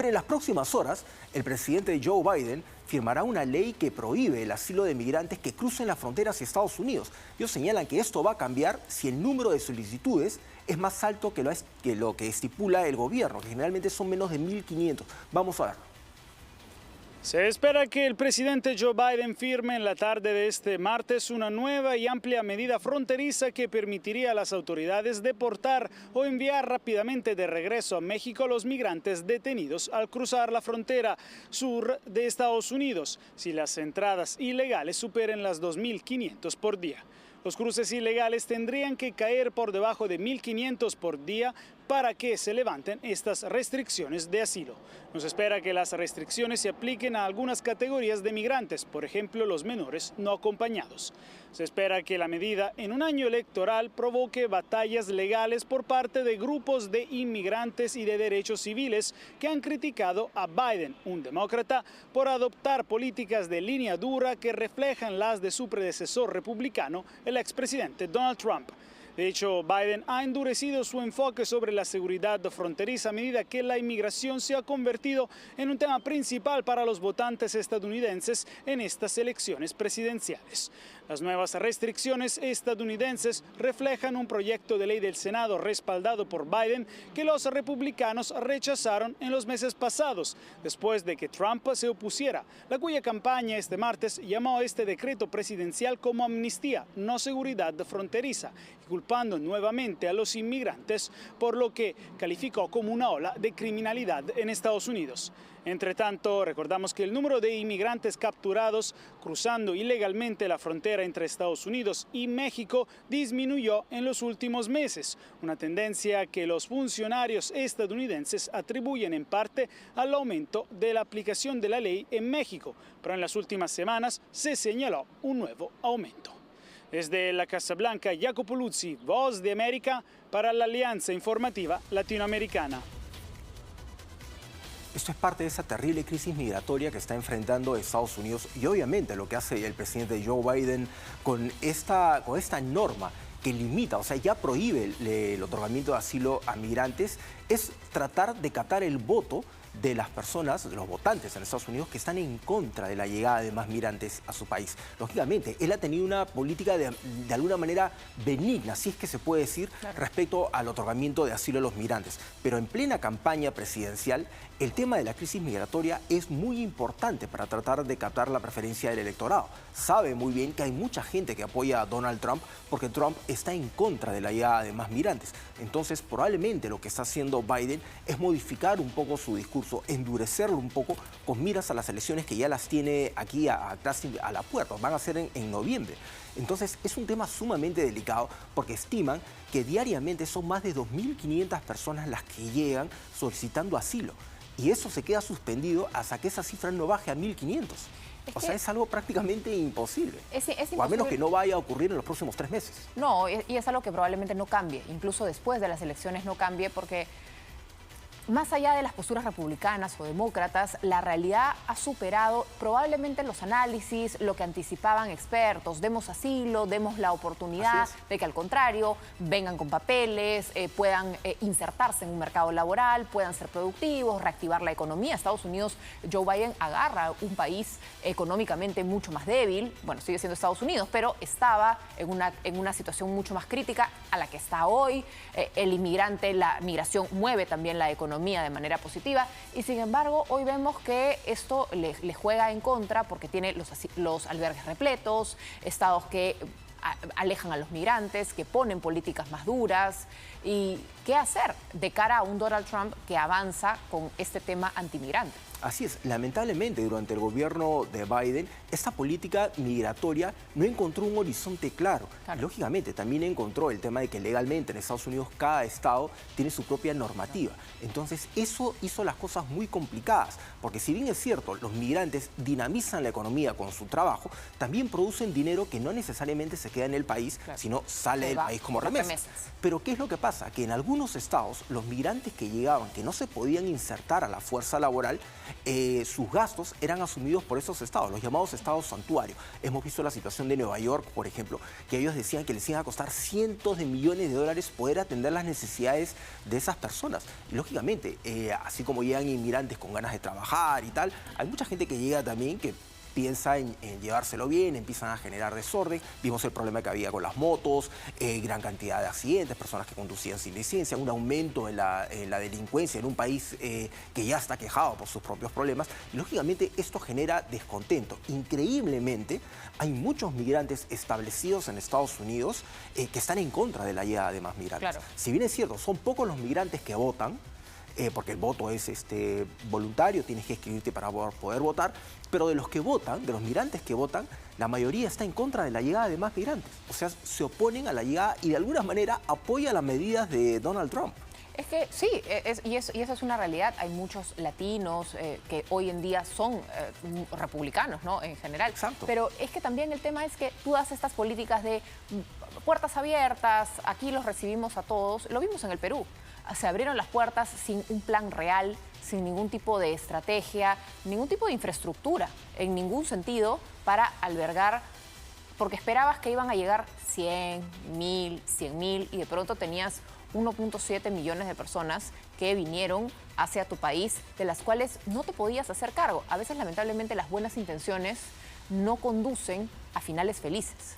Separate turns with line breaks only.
Ahora, en las próximas horas, el presidente Joe Biden firmará una ley que prohíbe el asilo de migrantes que crucen la frontera hacia Estados Unidos. Ellos señalan que esto va a cambiar si el número de solicitudes es más alto que lo que estipula el gobierno, que generalmente son menos de 1.500. Vamos a ver.
Se espera que el presidente Joe Biden firme en la tarde de este martes una nueva y amplia medida fronteriza que permitiría a las autoridades deportar o enviar rápidamente de regreso a México a los migrantes detenidos al cruzar la frontera sur de Estados Unidos, si las entradas ilegales superen las 2.500 por día. Los cruces ilegales tendrían que caer por debajo de 1.500 por día para que se levanten estas restricciones de asilo. Nos espera que las restricciones se apliquen a algunas categorías de migrantes, por ejemplo, los menores no acompañados. Se espera que la medida en un año electoral provoque batallas legales por parte de grupos de inmigrantes y de derechos civiles que han criticado a Biden, un demócrata, por adoptar políticas de línea dura que reflejan las de su predecesor republicano, el expresidente Donald Trump. De hecho, Biden ha endurecido su enfoque sobre la seguridad fronteriza a medida que la inmigración se ha convertido en un tema principal para los votantes estadounidenses en estas elecciones presidenciales. Las nuevas restricciones estadounidenses reflejan un proyecto de ley del Senado respaldado por Biden que los republicanos rechazaron en los meses pasados, después de que Trump se opusiera, la cuya campaña este martes llamó a este decreto presidencial como amnistía, no seguridad fronteriza, culpando nuevamente a los inmigrantes por lo que calificó como una ola de criminalidad en Estados Unidos. Entre tanto, recordamos que el número de inmigrantes capturados cruzando ilegalmente la frontera entre Estados Unidos y México disminuyó en los últimos meses, una tendencia que los funcionarios estadounidenses atribuyen en parte al aumento de la aplicación de la ley en México, pero en las últimas semanas se señaló un nuevo aumento. Desde la Casa Blanca, Jacopo Luzzi, Voz de América, para la Alianza Informativa Latinoamericana.
Esto es parte de esa terrible crisis migratoria que está enfrentando Estados Unidos y obviamente lo que hace el presidente Joe Biden con esta norma que limita, o sea, ya prohíbe el otorgamiento de asilo a migrantes, es tratar de captar el voto de las personas, de los votantes en Estados Unidos que están en contra de la llegada de más migrantes a su país. Lógicamente, él ha tenido una política de alguna manera benigna, si es que se puede decir, respecto al otorgamiento de asilo a los migrantes. Pero en plena campaña presidencial, el tema de la crisis migratoria es muy importante para tratar de captar la preferencia del electorado. Sabe muy bien que hay mucha gente que apoya a Donald Trump porque Trump está en contra de la llegada de más migrantes. Entonces, probablemente lo que está haciendo Biden es modificar un poco su discurso, endurecerlo un poco con miras a las elecciones que ya las tiene aquí casi a la puerta, van a ser en noviembre. Entonces es un tema sumamente delicado porque estiman que diariamente son más de 2.500 personas las que llegan solicitando asilo y eso se queda suspendido hasta que esa cifra no baje a 1.500. O sea, es algo prácticamente imposible. Es imposible. O a menos que no vaya a ocurrir en los próximos 3 meses.
No, y es algo que probablemente no cambie, incluso después de las elecciones no cambie porque más allá de las posturas republicanas o demócratas, la realidad ha superado probablemente los análisis, lo que anticipaban expertos. Demos asilo, demos la oportunidad de que al contrario vengan con papeles, puedan insertarse en un mercado laboral, puedan ser productivos, reactivar la economía. Estados Unidos, Joe Biden agarra un país económicamente mucho más débil, bueno, sigue siendo Estados Unidos, pero estaba en una situación mucho más crítica a la que está hoy. El inmigrante, la migración mueve también la economía de manera positiva y sin embargo hoy vemos que esto le juega en contra porque tiene los albergues repletos, estados que alejan a los migrantes, que ponen políticas más duras. ¿Y qué hacer de cara a un Donald Trump que avanza con este tema antimigrante?
Así es, lamentablemente durante el gobierno de Biden, esta política migratoria no encontró un horizonte claro. Lógicamente también encontró el tema de que legalmente en Estados Unidos cada estado tiene su propia normativa. Entonces eso hizo las cosas muy complicadas, porque si bien es cierto, los migrantes dinamizan la economía con su trabajo, también producen dinero que no necesariamente se se queda en el país,
Claro.
sino sale del país como remesas.
remesas.
Pero ¿qué es lo que pasa? Que en algunos estados los migrantes que llegaban, que no se podían insertar a la fuerza laboral, sus gastos eran asumidos por esos estados, los llamados estados santuario. Hemos visto la situación de Nueva York, por ejemplo, que ellos decían que les iba a costar cientos de millones de dólares poder atender las necesidades de esas personas. Y lógicamente, así como llegan inmigrantes con ganas de trabajar y tal, hay mucha gente que llega también que piensa en llevárselo bien, empiezan a generar desorden. Vimos el problema que había con las motos, gran cantidad de accidentes, personas que conducían sin licencia, un aumento en la delincuencia en un país que ya está quejado por sus propios problemas. Y lógicamente esto genera descontento. Increíblemente, hay muchos migrantes establecidos en Estados Unidos que están en contra de la llegada de más migrantes.
Claro.
Si bien es cierto, son pocos los migrantes que votan, porque el voto es voluntario, tienes que inscribirte para poder votar, pero de los que votan, de los migrantes que votan, la mayoría está en contra de la llegada de más migrantes. O sea, se oponen a la llegada y de alguna manera apoyan las medidas de Donald Trump.
Es que sí, y esa es una realidad. Hay muchos latinos que hoy en día son republicanos, ¿no? En general.
Exacto.
Pero es que también el tema es que tú das estas políticas de puertas abiertas, aquí los recibimos a todos. Lo vimos en el Perú. Se abrieron las puertas sin un plan real, sin ningún tipo de estrategia, ningún tipo de infraestructura, en ningún sentido, para albergar, porque esperabas que iban a llegar 100, 1000, 100.000 y de pronto tenías 1.7 millones de personas que vinieron hacia tu país, de las cuales no te podías hacer cargo. A veces, lamentablemente, las buenas intenciones no conducen a finales felices.